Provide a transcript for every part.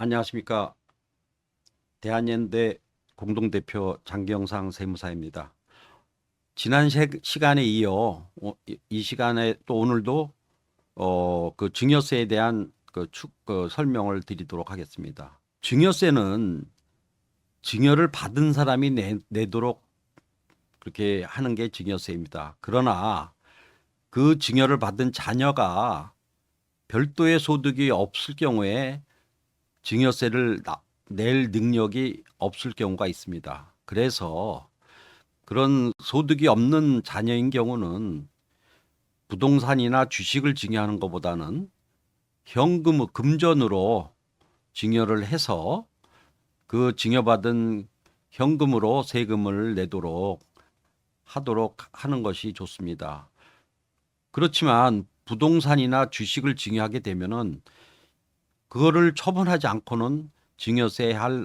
안녕하십니까. 대한연대 공동대표 장경상 세무사입니다. 지난 시간에 이어 이 시간에 또 오늘도 그 증여세에 대한 그 설명을 드리도록 하겠습니다. 증여세는 증여를 받은 사람이 내도록 그렇게 하는 게 증여세입니다. 그러나 그 증여를 받은 자녀가 별도의 소득이 없을 경우에 증여세를 낼 능력이 없을 경우가 있습니다. 그래서 그런 소득이 없는 자녀인 경우는 부동산이나 주식을 증여하는 것보다는 금전으로 증여를 해서 그 증여받은 현금으로 세금을 내도록 하도록 하는 것이 좋습니다. 그렇지만 부동산이나 주식을 증여하게 되면은 그거를 처분하지 않고는 증여세를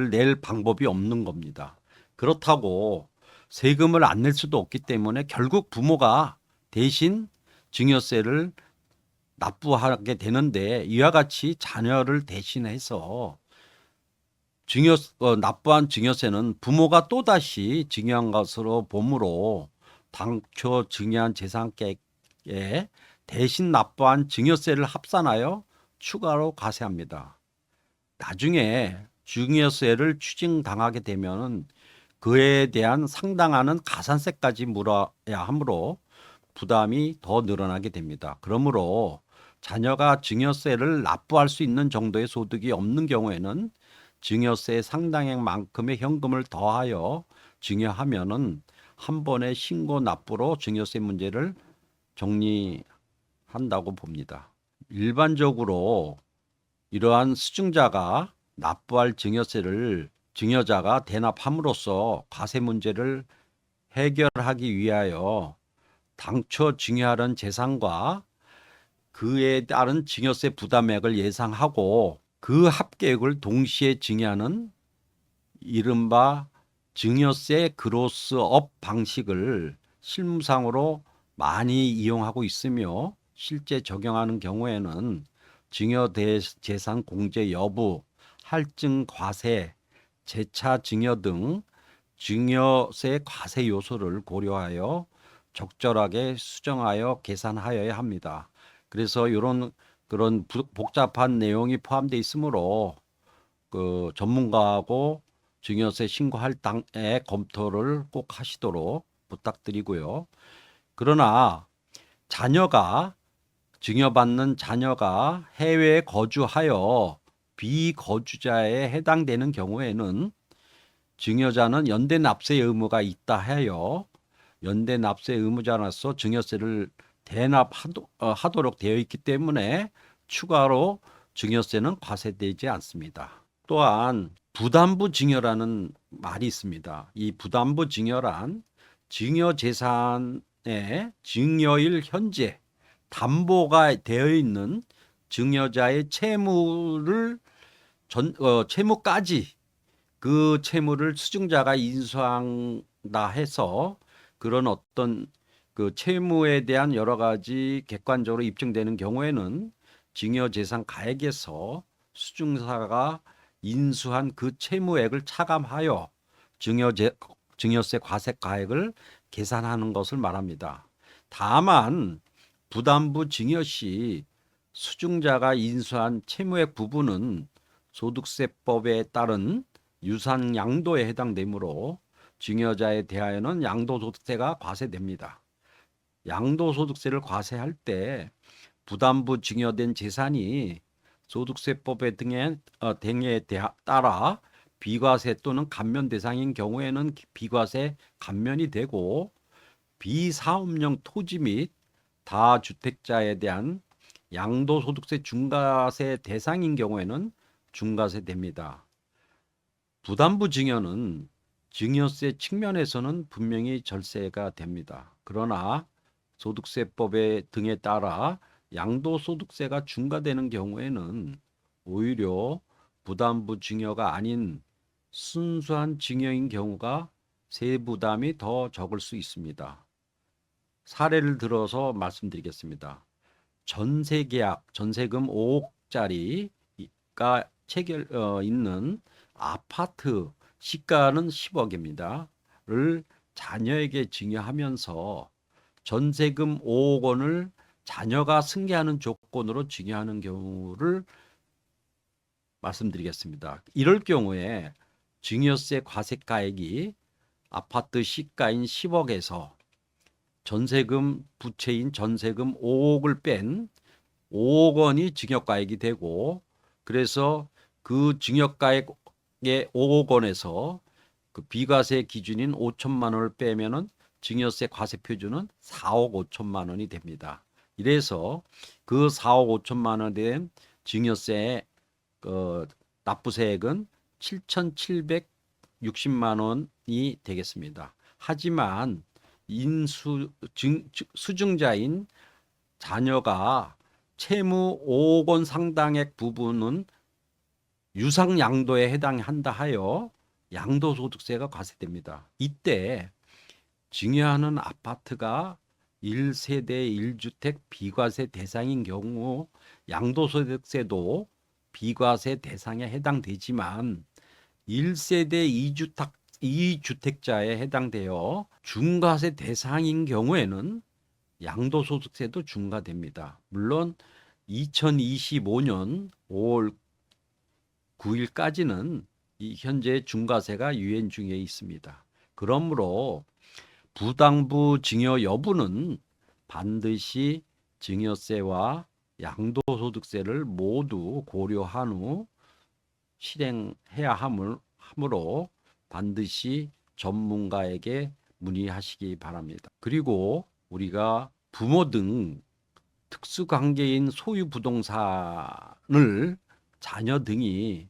낼 방법이 없는 겁니다. 그렇다고 세금을 안 낼 수도 없기 때문에 결국 부모가 대신 증여세를 납부하게 되는데, 이와 같이 자녀를 대신해서 납부한 증여세는 부모가 또다시 증여한 것으로 보므로 당초 증여한 재산가액에 대신 납부한 증여세를 합산하여 추가로 과세합니다. 나중에 증여세를 추징당하게 되면 그에 대한 상당하는 가산세까지 물어야 하므로 부담이 더 늘어나게 됩니다. 그러므로 자녀가 증여세를 납부할 수 있는 정도의 소득이 없는 경우에는 증여세 상당액만큼의 현금을 더하여 증여하면은 한 번에 신고 납부로 증여세 문제를 정리한다고 봅니다. 일반적으로 이러한 수증자가 납부할 증여세를 증여자가 대납함으로써 과세 문제를 해결하기 위하여 당초 증여하던 재산과 그에 따른 증여세 부담액을 예상하고 그 합계액을 동시에 증여하는 이른바 증여세 그로스업 방식을 실무상으로 많이 이용하고 있으며, 실제 적용하는 경우에는 증여재산 공제 여부, 할증 과세, 재차 증여 등 증여세 과세 요소를 고려하여 적절하게 수정하여 계산하여야 합니다. 그래서 이런 그런 복잡한 내용이 포함되어 있으므로 그 전문가하고 증여세 신고할 당에 검토를 꼭 하시도록 부탁드리고요. 그러나 증여받는 자녀가 해외에 거주하여 비거주자에 해당되는 경우에는 증여자는 연대 납세 의무가 있다 하여 연대 납세 의무자로서 증여세를 대납하도록 되어 있기 때문에 추가로 증여세는 과세되지 않습니다. 또한 부담부 증여라는 말이 있습니다. 이 부담부 증여란 증여재산의 증여일 현재 담보가 되어 있는 증여자의 채무까지 그 채무를 수증자가 인수한다 해서 그런 어떤 그 채무에 대한 여러 가지 객관적으로 입증되는 경우에는 증여재산 가액에서 수증자가 인수한 그 채무액을 차감하여 증여세 과세가액을 계산하는 것을 말합니다. 다만 부담부 증여 시 수증자가 인수한 채무액 부분은 소득세법에 따른 유산 양도에 해당되므로 증여자에 대하여는 양도소득세가 과세됩니다. 양도소득세를 과세할 때 부담부 증여된 재산이 소득세법의 등에 따라 비과세 또는 감면 대상인 경우에는 비과세 감면이 되고, 비사업용 토지 및 다주택자에 대한 양도소득세 중과세 대상인 경우에는 중과세 됩니다. 부담부 증여는 증여세 측면에서는 분명히 절세가 됩니다. 그러나 소득세법의 등에 따라 양도소득세가 중과되는 경우에는 오히려 부담부 증여가 아닌 순수한 증여인 경우가 세부담이 더 적을 수 있습니다. 사례를 들어서 말씀드리겠습니다. 전세계약, 전세금 5억짜리 있는 아파트 시가는 10억입니다.를 자녀에게 증여하면서 전세금 5억 원을 자녀가 승계하는 조건으로 증여하는 경우를 말씀드리겠습니다. 이럴 경우에 증여세 과세가액이 아파트 시가인 10억에서 전세금 부채인 전세금 5억을 뺀 5억 원이 증여가액이 되고, 그래서 그 증여가액의 5억 원에서 그 비과세 기준인 5천만 원을 빼면은 증여세 과세 표준은 4억 5천만 원이 됩니다. 이래서 그 4억 5천만 원에 대한 증여세 납부세액은 7,760만 원이 되겠습니다. 하지만 수증자인 자녀가 채무 5억 원 상당액 부분은 유상양도에 해당한다 하여 양도소득세가 과세됩니다. 이때 증여하는 아파트가 1세대 1주택 비과세 대상인 경우 양도소득세도 비과세 대상에 해당되지만 1세대 2주택자에 해당되어 중과세 대상인 경우에는 양도소득세도 중과됩니다. 물론 2025년 5월 9일까지는 현재 중과세가 유예 중에 있습니다. 그러므로 부담부 증여 여부는 반드시 증여세와 양도소득세를 모두 고려한 후 실행해야 하므로 반드시 전문가에게 문의하시기 바랍니다. 그리고 우리가 부모 등 특수관계인 소유 부동산을 자녀 등이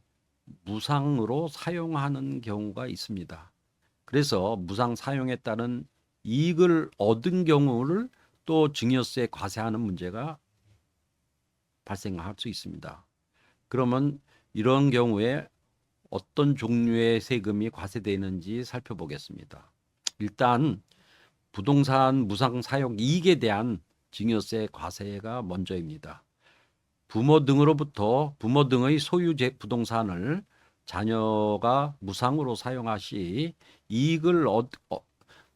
무상으로 사용하는 경우가 있습니다. 그래서 무상 사용에 따른 이익을 얻은 경우를 또 증여세 과세하는 문제가 발생할 수 있습니다. 그러면 이런 경우에 어떤 종류의 세금이 과세되는지 살펴보겠습니다. 일단 부동산 무상 사용 이익에 대한 증여세 과세가 먼저입니다. 부모 등의 소유 부동산을 자녀가 무상으로 사용하시 이익을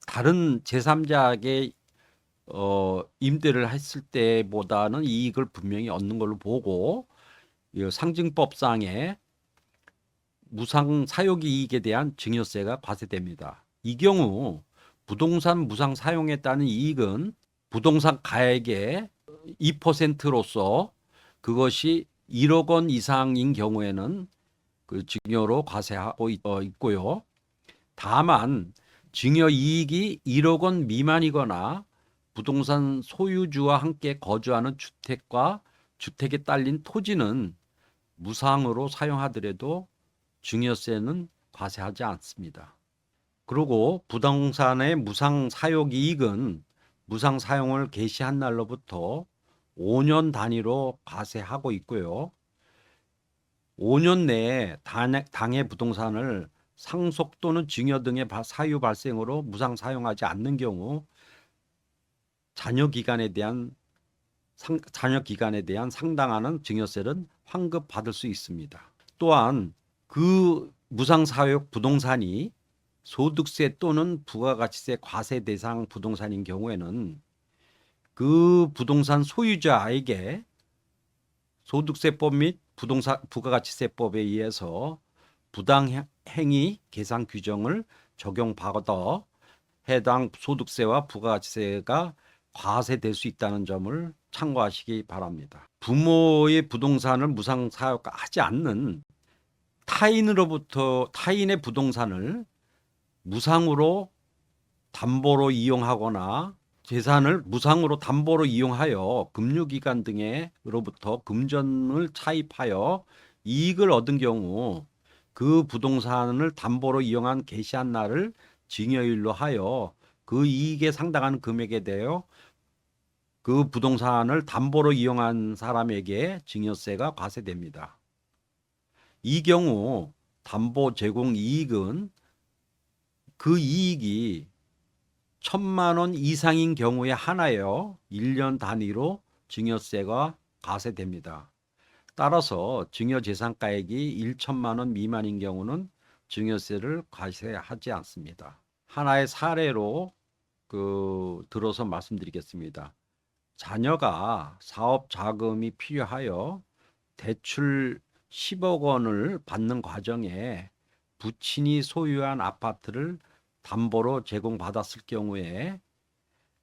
다른 제3자에게 임대를 했을 때보다는 이익을 분명히 얻는 걸로 보고, 상증법상의 무상 사용 이익에 대한 증여세가 과세됩니다. 이 경우 부동산 무상 사용에 따른 이익은 부동산 가액의 2%로서 그것이 1억 원 이상인 경우에는 그 증여로 과세하고 있고요. 다만 증여 이익이 1억 원 미만이거나 부동산 소유주와 함께 거주하는 주택과 주택에 딸린 토지는 무상으로 사용하더라도 증여세는 과세하지 않습니다. 그리고 부동산의 무상 사용 이익은 무상 사용을 개시한 날로부터 5년 단위로 과세하고 있고요. 5년 내에 당해 부동산을 상속 또는 증여 등의 사유 발생으로 무상 사용하지 않는 경우 자녀 기간에 대한 상당하는 증여세는 환급받을 수 있습니다. 또한 그 무상 사용 부동산이 소득세 또는 부가가치세 과세 대상 부동산인 경우에는 그 부동산 소유자에게 소득세법 및 부가가치세법에 의해서 부당행위 계산 규정을 적용받아 해당 소득세와 부가가치세가 과세될 수 있다는 점을 참고하시기 바랍니다. 부모의 부동산을 무상 사용하지 않는 타인의 부동산을 무상으로 담보로 이용하거나 재산을 무상으로 담보로 이용하여 금융기관 등으로부터 금전을 차입하여 이익을 얻은 경우 그 부동산을 담보로 이용한 개시한 날을 증여일로 하여 그 이익에 상당한 금액에 대하여 그 부동산을 담보로 이용한 사람에게 증여세가 과세됩니다. 이 경우 담보 제공 이익은 그 이익이 1,000만 원 이상인 경우에 하나여 1년 단위로 증여세가 과세됩니다. 따라서 증여재산가액이 1천만 원 미만인 경우는 증여세를 과세하지 않습니다. 하나의 사례로 들어서 말씀드리겠습니다. 자녀가 사업 자금이 필요하여 대출 10억 원을 받는 과정에 부친이 소유한 아파트를 담보로 제공받았을 경우에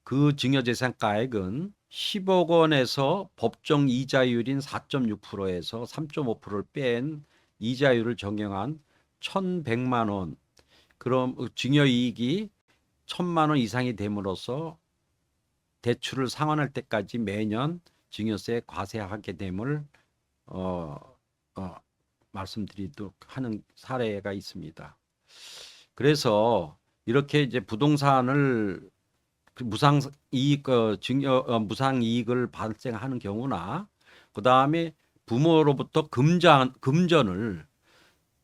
그 증여재산가액은 10억 원에서 법정 이자율인 4.6%에서 3.5%를 뺀 이자율을 적용한 1,100만 원, 그럼 증여이익이 1,000만 원 이상이 됨으로써 대출을 상환할 때까지 매년 증여세 과세하게 됨을 어, 어, 말씀드리도록 하는 사례가 있습니다. 그래서 이렇게 이제 부동산을 무상 이익 무상 이익을 발생하는 경우나 그 다음에 부모로부터 금전을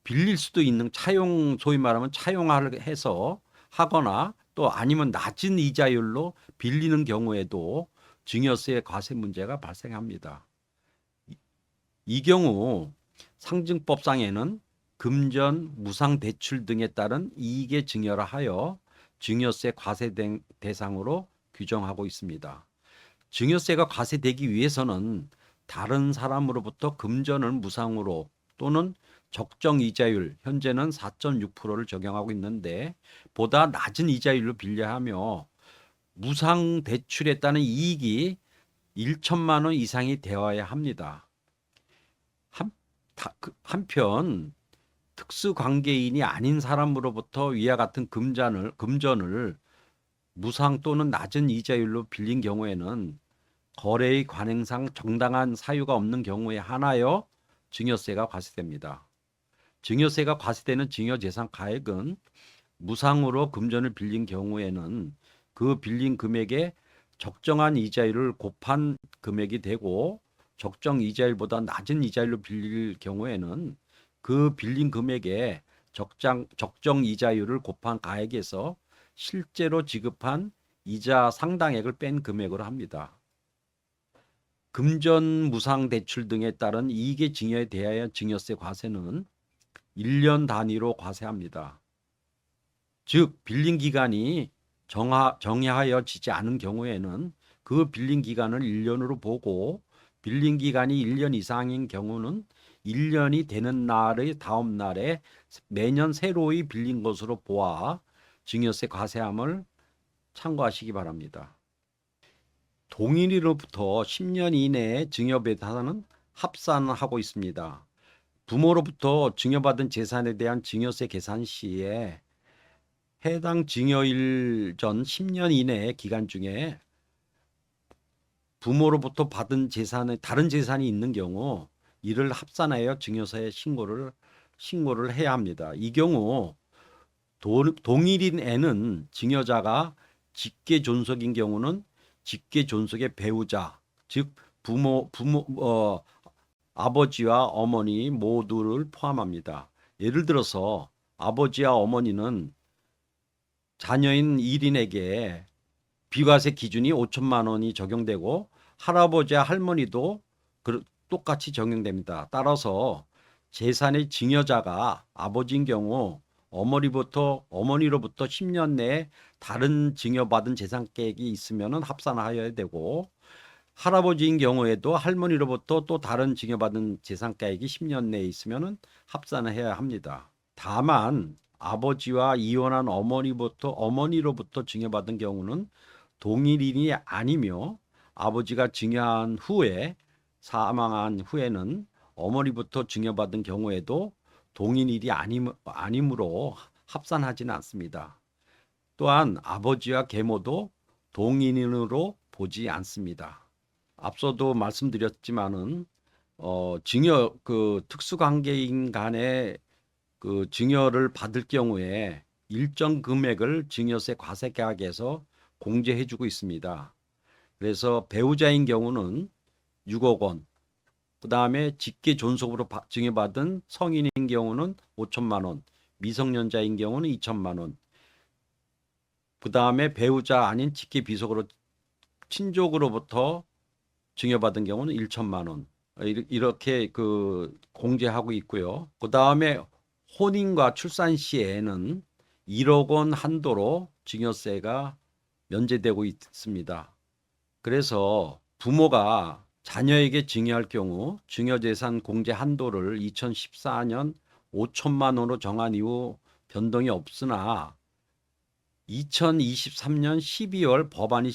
빌릴 수도 있는 차용, 소위 말하면 차용해서 하거나 또 아니면 낮은 이자율로 빌리는 경우에도 증여세 과세 문제가 발생합니다. 이 경우 상증법상에는 금전, 무상 대출 등에 따른 이익의 증여라 하여 증여세 과세 대상으로 규정하고 있습니다. 증여세가 과세되기 위해서는 다른 사람으로부터 금전을 무상으로 또는 적정 이자율, 현재는 4.6%를 적용하고 있는데 보다 낮은 이자율로 빌려하며 무상 대출에 따른 이익이 1천만 원 이상이 되어야 합니다. 한편 특수관계인이 아닌 사람으로부터 위와 같은 금전을 무상 또는 낮은 이자율로 빌린 경우에는 거래의 관행상 정당한 사유가 없는 경우에 한하여 증여세가 과세됩니다. 증여세가 과세되는 증여재산 가액은 무상으로 금전을 빌린 경우에는 그 빌린 금액에 적정한 이자율을 곱한 금액이 되고 적정 이자율보다 낮은 이자율로 빌릴 경우에는 그 빌린 금액에 적정 이자율을 곱한 가액에서 실제로 지급한 이자 상당액을 뺀 금액으로 합니다. 금전 무상 대출 등에 따른 이익의 증여에 대하여 증여세 과세는 1년 단위로 과세합니다. 즉 빌린 기간이 정하여지지 않은 경우에는 그 빌린 기간을 1년으로 보고 빌린 기간이 1년 이상인 경우는 1년이 되는 날의 다음 날에 매년 새로이 빌린 것으로 보아 증여세 과세함을 참고하시기 바랍니다. 동일이로부터 10년 이내에 증여배타는 합산하고 있습니다. 부모로부터 증여받은 재산에 대한 증여세 계산 시에 해당 증여일 전 10년 이내의 기간 중에 부모로부터 받은 재산에 다른 재산이 있는 경우 이를 합산하여 증여세에 신고를 해야 합니다. 이 경우 동일인 애는 증여자가 직계 존속인 경우는 직계 존속의 배우자, 즉 아버지와 어머니 모두를 포함합니다. 예를 들어서 아버지와 어머니는 자녀인 1인에게 비과세 기준이 5천만 원이 적용되고 할아버지와 할머니도 똑같이 적용됩니다. 따라서 재산의 증여자가 아버지인 경우 어머니로부터 10년 내에 다른 증여받은 재산계획이 있으면 합산하여야 되고 할아버지인 경우에도 할머니로부터 또 다른 증여받은 재산가액이 10년 내에 있으면 합산을 해야 합니다. 다만 아버지와 이혼한 어머니로부터 증여받은 경우는 동일인이 아니며 아버지가 증여한 후에 사망한 후에는 어머니부터 증여받은 경우에도 동일인이 아니므로 합산하지는 않습니다. 또한 아버지와 계모도 동일인으로 보지 않습니다. 앞서도 말씀드렸지만은 특수관계인 간의 증여를 받을 경우에 일정 금액을 증여세 과세 계약에서 공제해주고 있습니다. 그래서 배우자인 경우는 6억 원, 그 다음에 직계 존속으로 증여받은 성인인 경우는 5천만 원, 미성년자인 경우는 2천만 원, 그 다음에 배우자 아닌 직계 비속으로 친족으로부터 증여받은 경우는 1천만 원, 이렇게 그 공제하고 있고요. 그 다음에 혼인과 출산 시에는 1억 원 한도로 증여세가 면제되고 있습니다. 그래서 부모가 자녀에게 증여할 경우 증여재산 공제 한도를 2014년 5천만 원으로 정한 이후 변동이 없으나 2023년 12월 법안이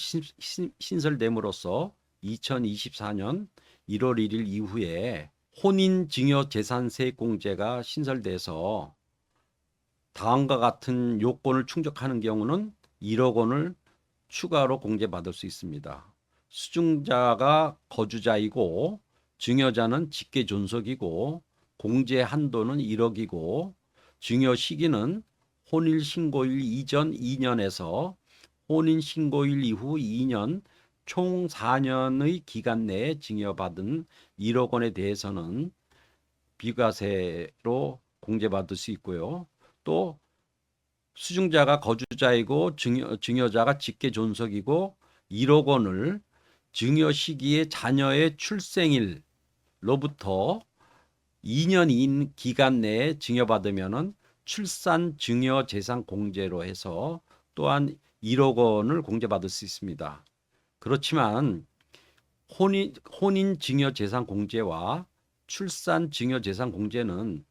신설됨으로써 2024년 1월 1일 이후에 혼인증여재산세 공제가 신설돼서 다음과 같은 요건을 충족하는 경우는 1억 원을 추가로 공제받을 수 있습니다. 수증자가 거주자이고 증여자는 직계 존속이고 공제 한도는 1억이고 증여 시기는 혼인 신고일 이전 2년에서 혼인 신고일 이후 2년 총 4년의 기간 내에 증여받은 1억 원에 대해서는 비과세로 공제받을 수 있고요. 또 수증자가 거주자이고 증여자가 직계 존속이고 1억 원을 증여 시기에 자녀의 출생일로부터 2년인 기간 내에 증여받으면은 출산 증여 재산 공제로 해서 또한 1억 원을 공제받을 수 있습니다. 그렇지만 혼인 증여 재산 공제와 출산 증여 재산 공제는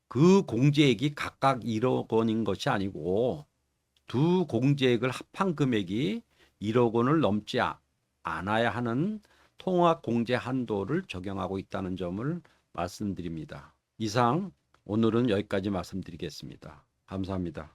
그 공제액이 각각 1억 원인 것이 아니고 두 공제액을 합한 금액이 1억 원을 넘지 않아야 하는 통합 공제 한도를 적용하고 있다는 점을 말씀드립니다. 이상 오늘은 여기까지 말씀드리겠습니다. 감사합니다.